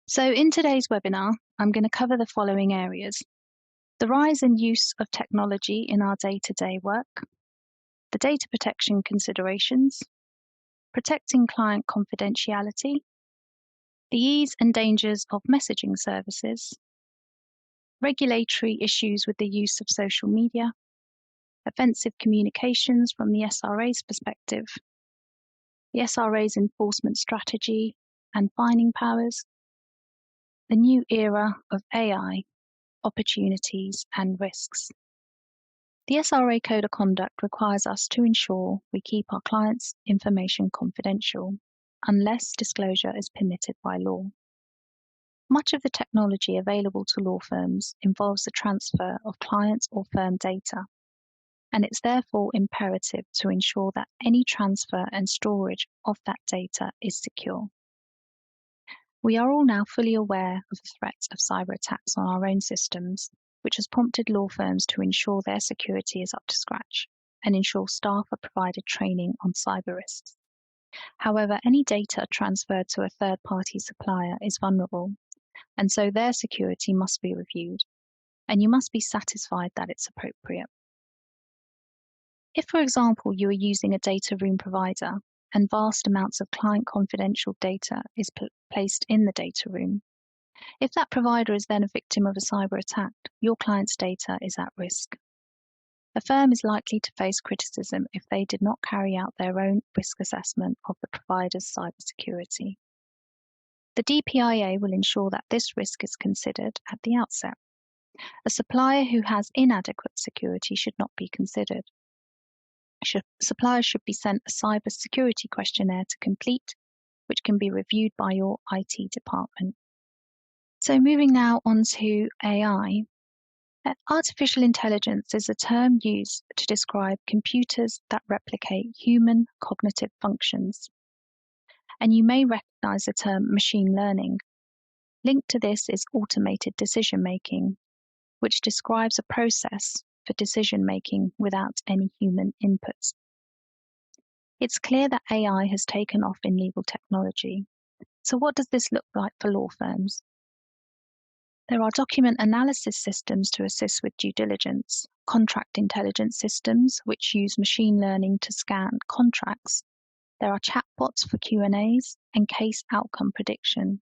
So in today's webinar, I'm going to cover the following areas: the rise and use of technology in our day-to-day work, the data protection considerations, protecting client confidentiality, the ease and dangers of messaging services, regulatory issues with the use of social media, offensive communications from the SRA's perspective, the SRA's enforcement strategy and fining powers, the new era of AI, opportunities and risks. The SRA Code of Conduct requires us to ensure we keep our clients' information confidential, unless disclosure is permitted by law. Much of the technology available to law firms involves the transfer of client or firm data, and it's therefore imperative to ensure that any transfer and storage of that data is secure. We are all now fully aware of the threat of cyber attacks on our own systems, which has prompted law firms to ensure their security is up to scratch and ensure staff are provided training on cyber risks. However, any data transferred to a third-party supplier is vulnerable, and so their security must be reviewed, and you must be satisfied that it's appropriate. If, for example, you are using a data room provider and vast amounts of client confidential data is placed in the data room, if that provider is then a victim of a cyber attack, your client's data is at risk. A firm is likely to face criticism if they did not carry out their own risk assessment of the provider's cybersecurity. The DPIA will ensure that this risk is considered at the outset. A supplier who has inadequate security should not be considered. Suppliers should be sent a cybersecurity questionnaire to complete, which can be reviewed by your IT department. So moving now on to AI. Artificial intelligence is a term used to describe computers that replicate human cognitive functions. And you may recognize the term machine learning. Linked to this is automated decision making, which describes a process for decision making without any human inputs. It's clear that AI has taken off in legal technology. So what does this look like for law firms? There are document analysis systems to assist with due diligence, contract intelligence systems which use machine learning to scan contracts. There are chatbots for Q&As and case outcome prediction,